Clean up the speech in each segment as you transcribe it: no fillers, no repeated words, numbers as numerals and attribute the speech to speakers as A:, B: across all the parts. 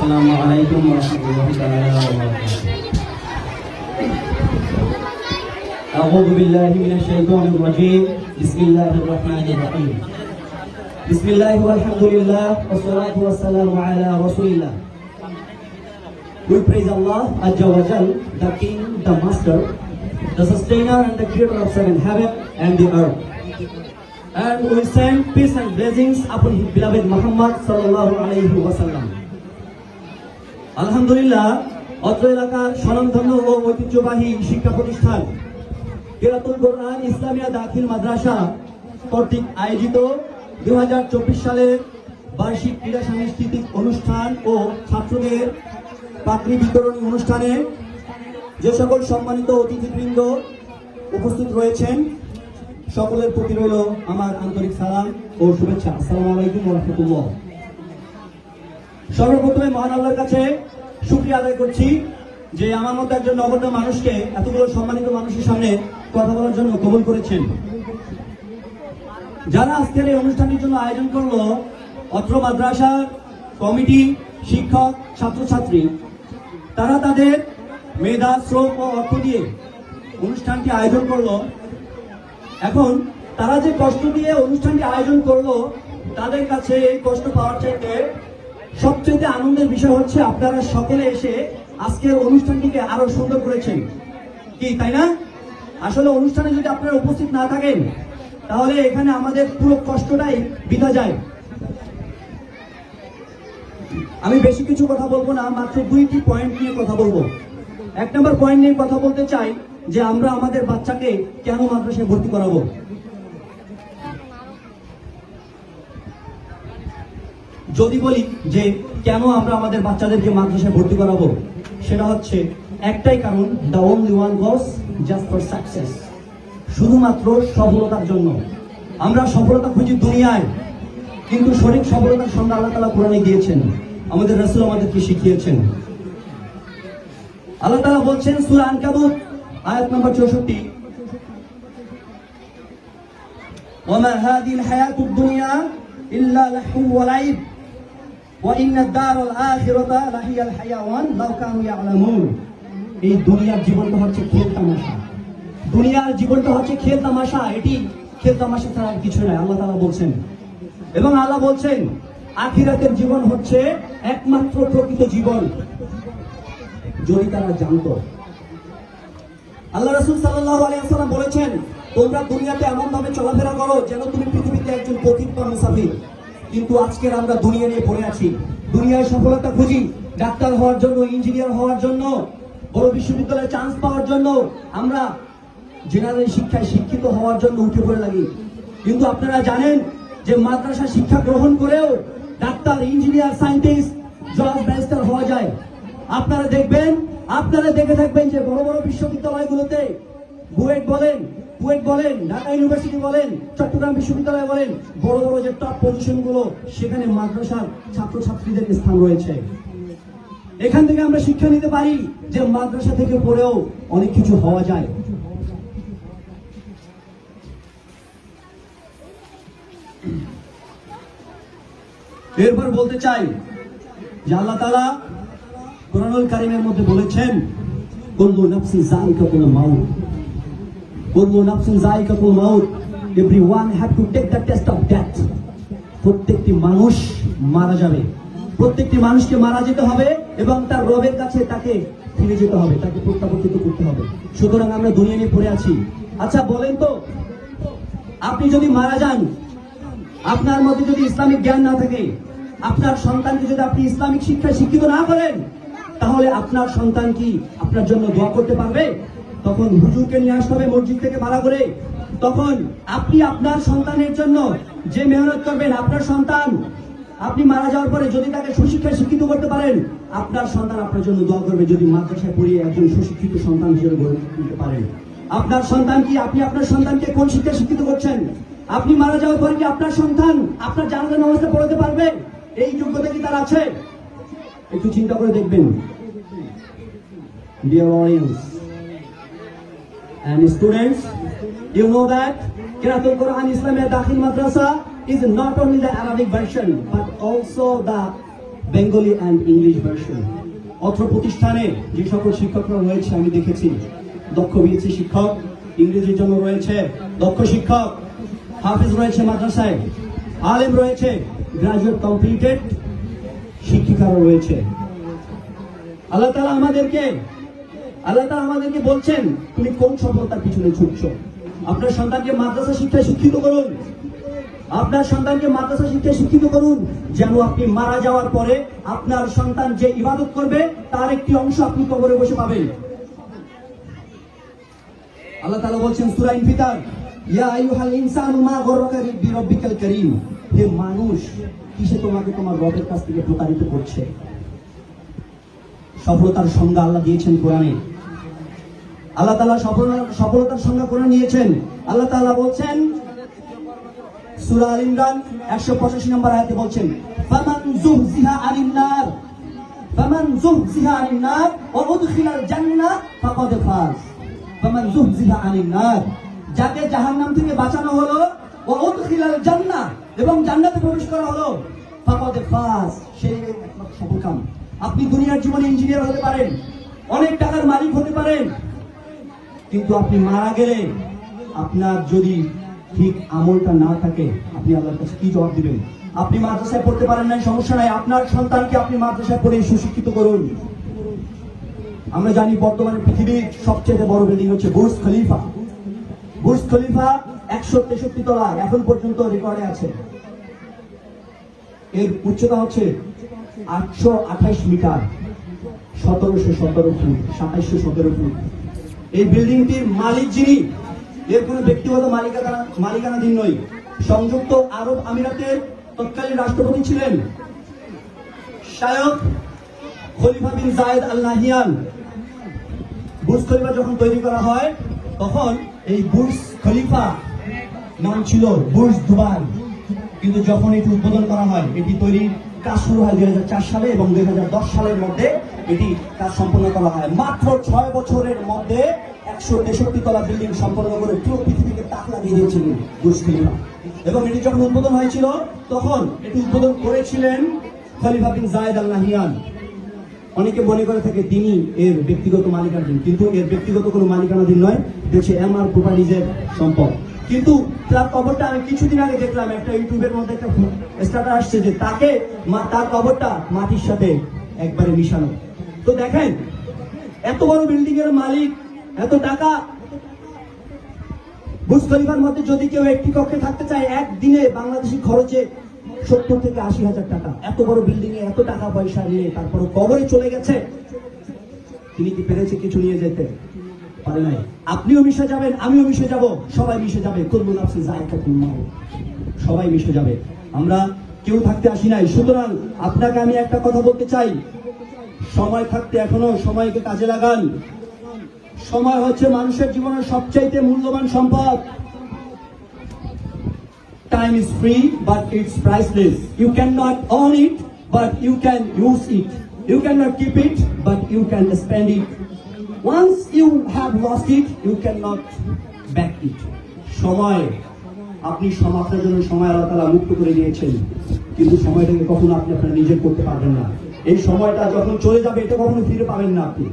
A: আসসালামু আলাইকুম ওয়া রাহমাতুল্লাহি তাআলা ওয়া বারাকাতুহু। আউযু বিল্লাহি মিনাশ শাইতানির রাজীম। বিসমিল্লাহির রাহমানির রাহিম। বিসমিল্লাহি ওয়াল হামদুলিল্লাহ ওয়াস সালাতু ওয়াস সালামু আলা রাসূলিল্লাহ। We praise Allah Azza wa Jal, the King, the Master, the Sustainer and the Creator of seven heaven and the earth. And we send peace and blessings upon His beloved Muhammad sallallahu alayhi wa sallam. আলহামদুলিল্লাহ, অত্র এলাকার স্বনামধন্য ও ঐতিহ্যবাহী শিক্ষা প্রতিষ্ঠান কিরাতুল কোরআন ইসলামিয়া দাখিল মাদ্রাসা কর্তৃক আয়োজিত 2024 সালের বার্ষিক ক্রীড়া সাংস্কৃতিক অনুষ্ঠান ও ছাত্রদের পাত্রী বিতরণী অনুষ্ঠানে যে সকল সম্মানিত অতিথিবৃন্দ উপস্থিত রয়েছেন, সকলের প্রতি রইল আমার আন্তরিক সালাম ও শুভেচ্ছা। আসসালামু আলাইকুম ওয়া রাহমাতুল্লাহ। সর্বপ্রথমে মহান আল্লাহর কাছে শুকরিয়া আদায় করছি যে আমার মতো একজন নগণ্য মানুষকে এতগুলো সম্মানিত মানুষের সামনে কথা বলার জন্য কবুল করেছেন। যারা আজকের এই অনুষ্ঠানের জন্য আয়োজন করলো, অত্র মাদ্রাসার কমিটি, শিক্ষক, ছাত্রছাত্রী, তারা তাদের মেধা, শ্রম ও অর্থ দিয়ে অনুষ্ঠানটি আয়োজন করলো। এখন তারা যে কষ্ট দিয়ে অনুষ্ঠানটি আয়োজন করলো, তাদের কাছে এই কষ্ট পাওয়ার চাইতে সবচেয়ে আনন্দের বিষয় হচ্ছে আপনারা সকলে এসে আজকের অনুষ্ঠানটিকে আরো সুন্দর করেছেন, কি তাই না? আসলে অনুষ্ঠানে যদি আপনারা উপস্থিত না থাকেন তাহলে এখানে আমাদের পুরো কষ্টটাই বৃথা যায়। আমি বেশি কিছু কথা বলবো না, মাত্র 2টি পয়েন্ট নিয়ে কথা বলবো। 1 নম্বর পয়েন্ট নিয়ে কথা বলতে চাই যে আমরা আমাদের বাচ্চাকে কেন মাদ্রাসায় ভর্তি করাবো। যদি বলি যে কেন আমরা আমাদের বাচ্চাদেরকে মাদ্রাসায় ভর্তি করাবো, সেটা হচ্ছে একটাই কারণ, the only one cause, just for success, শুধুমাত্র সফলতার জন্য। আমরা সফলতা খুঁজি দুনিয়ায়, কিন্তু সঠিক সফলতার সন্ধান আল্লাহ তাআলা কোরআনে দিয়েছেন, আমাদের রাসূল আমাদেরকে শিখিয়েছেন। আল্লাহ তাআলা বলছেন সূরা আনকাবুত আয়াত নম্বর 64, ওয়ামা হাদিহিল হায়াতুদ দুনিয়া ইল্লা লাহু ওয়া লাইব ওয়া ইন্নাদ দারাল আখিরাতা লাহিয়াল হায়াওয়ান লাউ কানু ইয়ালামুন। এই দুনিয়ার জীবনটা হচ্ছে খেল তামাশা, দুনিয়ার জীবনটা হচ্ছে খেল তামাশা, এটি খেল তামাশা ছাড়া কিছু নয়, আল্লাহ তাআলা বলছেন। এবং আল্লাহ বলছেন আখিরাতের জীবন হচ্ছে একমাত্র প্রকৃত জীবন, যদি তারা জানতো। আল্লাহ রাসূল সাল্লাল্লাহু আলাইহি ওয়াসাল্লাম বলেছেন, তোমরা দুনিয়াতে এমন ভাবে চলাফেরা করো যেন তুমি পৃথিবীতে একজন পথিক বা মুসাফির। কিন্তু আজকের আমরা দুনিয়া নিয়ে পড়ে আছি, দুনিয়ায় সফলতা খুঁজি, ডাক্তার হওয়ার জন্য, ইঞ্জিনিয়ার হওয়ার জন্য, বড় বিশ্ববিদ্যালয়ে চান্স পাওয়ার জন্য, আমরা জেনারেল শিক্ষায় শিক্ষিত হওয়ার জন্য উঠে পড়ে লাগি। কিন্তু আপনারা জানেন যে মাদ্রাসা শিক্ষা গ্রহণ করেও ডাক্তার, ইঞ্জিনিয়ার, সায়েন্টিস্ট, জজ, ব্যারিস্টার হওয়া যায়। আপনারা দেখবেন, আপনারা দেখে থাকবেন যে বড় বড় বিশ্ববিদ্যালয়গুলোতে বুয়েট বলেন, ঢাকা ইউনিভার্সিটি বলেন, চট্টগ্রাম বিশ্ববিদ্যালয় বলেন, বড় বড় যে টপ পজিশন গুলো, সেখানে মাদ্রাসার ছাত্রছাত্রীদের স্থান রয়েছে। এখান থেকে আমরা শিক্ষা নিতে পারি যে মাদ্রাসা থেকে পড়েও অনেক কিছু হওয়া যায়। এরপর বলতে চাই যে আল্লাহ তাআলা কোরআনুল কারীমের মধ্যে বলেছেন, কুল্লু নাফসিন যায়িকাতুল মাউত, কুল্লু নাফসিন যায়িকাতুল মাউত, everyone have to take the test of death. প্রত্যেকটি মানুষ মারা যাবে, প্রত্যেকটি মানুষকে মারা যেতে হবে এবং তার রবের কাছে তাকে ফিরে যেতে হবে, তাকে প্রত্যাবর্তিত করতে হবে। সুতরাং আমরা দুনিয়া নিয়ে পড়ে আছি। আচ্ছা বলেন তো, আপনি যদি মারা যান, আপনার মধ্যে যদি ইসলামিক জ্ঞান না থাকে, আপনার সন্তানকে যদি আপনি ইসলামিক শিক্ষায় শিক্ষিত না করেন, তাহলে আপনার সন্তান কি আপনার জন্য দোয়া করতে পারবে? তখন হুজুরকে নিয়ে আসতে হবে মসজিদ থেকে ভাড়া করে। তখন আপনি আপনার সন্তানের জন্য যে মেহনত করবেন, আপনার সন্তান আপনি মারা যাওয়ার পরে যদি তাকে সুশিক্ষায় শিক্ষিত করতে পারেন, আপনার সন্তান আপনার জন্য দোয়া করবে যদি মাদ্রাসায় পড়িয়ে একজন সুশিক্ষিত সন্তান হিসেবে গড়ে তুলতে পারেন। আপনার সন্তান কি, আপনি আপনার সন্তানকে কোন শিক্ষায় শিক্ষিত করছেন? আপনি মারা যাওয়ার পরে কি আপনার সন্তান আপনার জানাজা নামাজে পড়াতে পারবে? এই যোগ্যতা কি তার আছে? একটু চিন্তা করে দেখবেন। Dear audience and students, you know that Qiraatul Quran Islamia Dakhil Madrasa is not only the Arabic version but also the Bengali and English version. অত্র প্রতিষ্ঠানে যে সকল শিক্ষকরা রয়েছে আমি দেখেছি দক্ষ বিএসসি শিক্ষক, ইংরেজির জন্য রয়েছে দক্ষ শিক্ষক, হাফেজ রয়েছে মাদ্রাসায়, আলেম রয়েছে, গ্রাজুয়েট কমপ্লিটেড শিক্ষিকারা রয়েছে। আল্লাহ তাআলা আমাদেরকে বলছেন তুমি কোন সফলতার পিছনে ছুটছ। আপনার সন্তানকে মাদ্রাসা শিক্ষায় শিক্ষিত করুন, আপনার সন্তানকে মাদ্রাসা শিক্ষায় শিক্ষিত করুন, যেন আপনি মারা যাওয়ার পরে আপনার সন্তান যে ইবাদত করবে তার একটি অংশ আপনি কবরে বসে পাবেন। আল্লাহ তাআলা বলছেন সূরা ইনফিতার, ইয়া আইয়ুহাল ইনসানু মা গররাকা বিরাব্বিকাল কারীম, হে মানুষ কিসে তোমাকে তোমার রবের কাছ থেকে প্রতারিত করছে। সফলতার সংজ্ঞা আল্লাহ দিয়েছেন কোরআনে। আল্লাহ তাআলা সফলতার সংজ্ঞা কোরআনে নিয়েছেন। আল্লাহ তাআলা বলছেন সূরা আল ইমরান 185 নম্বর আয়াতে বলছেন, ফামান যুহজিহা আনিন নার ওয়া উদখিলাল জান্নাহ ফাকাদ ফাজ। ফামান যুহজিহা আনিন নার, যাকে জাহান্নাম থেকে বাঁচানো হলো, ওয়া উদখিলাল জান্নাহ, এবং জান্নাতে প্রবেশ করা হলো, ফাকাদ ফাজ, সেই একমাত্র সফলকাম। আপনি দুনিয়ার জীবনে ইঞ্জিনিয়ার হতে পারেন, অনেক টাকার মালিক হতে পারেন, কিন্তু আপনি মারা গেলে আপনার যদি ঠিক আমলটা না থাকে আপনি আল্লাহর কাছে কি জবাব দিবেন? আপনি মাদ্রাসায় পড়তে পারেন নাই, সমস্যা নাই, আপনার সন্তানকে আপনি মাদ্রাসায় পড়ে সুশিক্ষিত করুন। আমরা জানি বর্তমানে পৃথিবীর সবচেয়ে বড় বিল্ডিং হচ্ছে বুর্জ খলিফা। বুর্জ খলিফা 163 তলা এখন পর্যন্ত রেকর্ডে আছে। এর উচ্চতা হচ্ছে 828 মিটার, 1717 ফুট, 2717 ফুট। এই বিল্ডিংটির মালিক যিনি, এর কোনো ব্যক্তিগত মালিকানাধীন নয়। সংযুক্ত আরব আমিরাতের তৎকালীন রাষ্ট্রপতি ছিলেন শায়খ খলিফা বিন জায়েদ আল নাহিয়ান। বুর্জ খলিফা যখন তৈরি করা হয় তখন এই বুর্জ খলিফা নাম ছিল বুর্জ দুবাই, কিন্তু যখন এটি উদ্বোধন করা হয়, এটি তৈরির কাজ শুরু হয় 2004 সালে এবং 2010 সালের মধ্যে এটি কাজ সম্পন্ন করা হয়। মাত্র 6 বছরের মধ্যে 163 তলা বিল্ডিং সম্পন্ন করে পুরো পৃথিবীকে তাক লাগিয়ে দিয়েছিলেন বুর্জ খলিফা। এবং এটি যখন উদ্বোধন হয়েছিল তখন এটি উদ্বোধন করেছিলেন খলিফা বিন জায়েদ আল নাহিয়ান। অনেকে মনে করে থাকে তিনি এর ব্যক্তিগত মালিকানাধীন, কিন্তু এর ব্যক্তিগত কোনো মালিকানাধীন নয়, হচ্ছে এমআর প্রপার্টিজের সম্পদ। কিন্তু তার কবরটা আমি কিছুদিন আগে দেখলাম, একটা ইউটিউবের মধ্যে একটা স্ট্যাটাস আসছে যে তার কবরটা মাটির সাথে একবারে মিশানো। তো দেখেন এত বড় বিল্ডিং এর মালিক, এত টাকা। বুর্জ খলিফার মধ্যে যদি কেউ একটি কক্ষে থাকতে চায় একদিনে বাংলাদেশি খরচে 70 থেকে 80 হাজার টাকা। এত বড় বিল্ডিং এ এত টাকা পয়সা নিয়ে তারপরে কবরে চলে গেছে। তিনি কি পেরেছে কিছু নিয়ে যেতে? পারে নাই। আপনিও মিশে যাবেন, আমিও মিশে যাব, সবাই মিশে যাবে। কুল্লু নাফসিন যায়কাতুল মাউত, সবাই মিশে যাবে। আমরা কেউ থাকতে আসি নাই। সুতরাং আপনাকে আমি একটা কথা বলতে চাই, সময় থাকতে এখনো সময়কে কাজে লাগান। সময় হচ্ছে মানুষের জীবনের সবচাইতে মূল্যবান সম্পদ। Time is free, but it's priceless. You cannot own it, but you can use it. You cannot keep it, but you can spend it. Once you have lost it, you cannot back it. সময়, আপনি আপনার জন্য সময় আল্লাহ তাআলা মুক্ত করে দিয়েছেন, কিন্তু সময়টাকে কখনো আপনি আপনার নিজের করতে পারবেন না। এই সময়টা যখন চলে যাবে এটা কখনো ফিরে পাবেন না আপনি।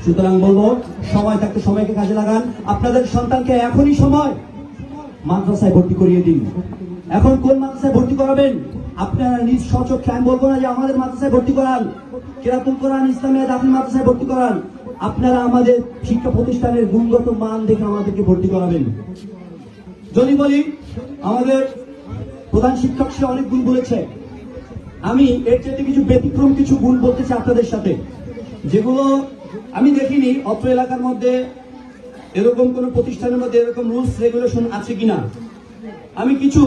A: সুতরাং বলবো, সময় থাকতে সময়কে কাজে লাগান। আপনাদের সন্তানকে এখনই সময় মাদ্রাসায় ভর্তি করিয়ে দিন। এখন কোন মাদ্রাসায় ভর্তি করাবেন আপনারা নিজ স্বচক্ষে, আমি বলবো না যে আমাদের মাদ্রাসায় ভর্তি করান, কিরাতুল কোরআন ইসলামিয়া দাখিল মাদ্রাসায় ভর্তি করান। আপনারা আমাদের শিক্ষা প্রতিষ্ঠানের গুণগত মান দেখে আমাদেরকে ভর্তি করাবেন। যদি বলি আমাদের প্রধান শিক্ষক সে অনেক গুণ বলেছে, আমি এর চাইতে কিছু ব্যতিক্রম কিছু গুণ বলতে চাই আপনাদের সাথে, যেগুলো আমি দেখিনি অত্র এলাকার মধ্যে এরকম কোন প্রতিষ্ঠানের মধ্যে এরকম রুলস রেগুলেশন আছে কিনা। আমি কিছু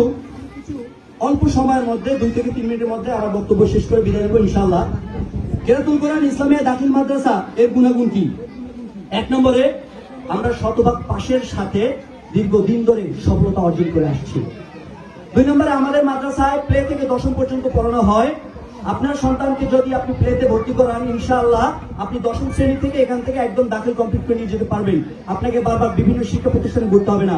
A: অল্প সময়ের মধ্যে 2 থেকে 3 মিনিটের মধ্যে আমার বক্তব্য শেষ করে বিদায় নেব ইনশাআল্লাহ। কিরাতুল কোরআন ইসলামিয়া দাখিল মাদ্রাসা এর গুণাগুণ কি? 1 নম্বরে আমরা শতভাগ পাশের সাথে দীর্ঘদিন ধরে সফলতা অর্জন করে আসছি। 2 নম্বরে আমাদের মাদ্রাসায় প্লে থেকে দশম পর্যন্ত পড়ানো হয়। আপনার সন্তানকে যদি আপনি প্লেতে ভর্তি করান, ইনশাআল্লাহ আপনি 10ম শ্রেণী থেকে এখান থেকে একদম দাখিল কমপ্লিট করে নিয়ে যেতে পারবেন। আপনাকে বারবার বিভিন্ন শিক্ষা প্রতিষ্ঠানে ঘুরতে হবে না।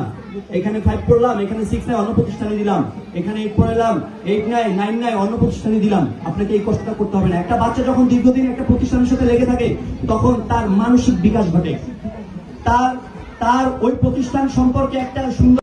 A: এখানে 5 পড়লাম, এখানে 6 নাই, অন্য প্রতিষ্ঠানে দিলাম, এখানে 8 পড়লাম, 8 নাই, 9 নাই, অন্য প্রতিষ্ঠানে দিলাম। আপনাকে এই কষ্টটা করতে হবে না। একটা বাচ্চা যখন দীর্ঘদিন একটা প্রতিষ্ঠানের সাথে লেগে থাকে, তখন তার মানসিক বিকাশ ঘটে, তার ওই প্রতিষ্ঠান সম্পর্কে একটা সুন্দর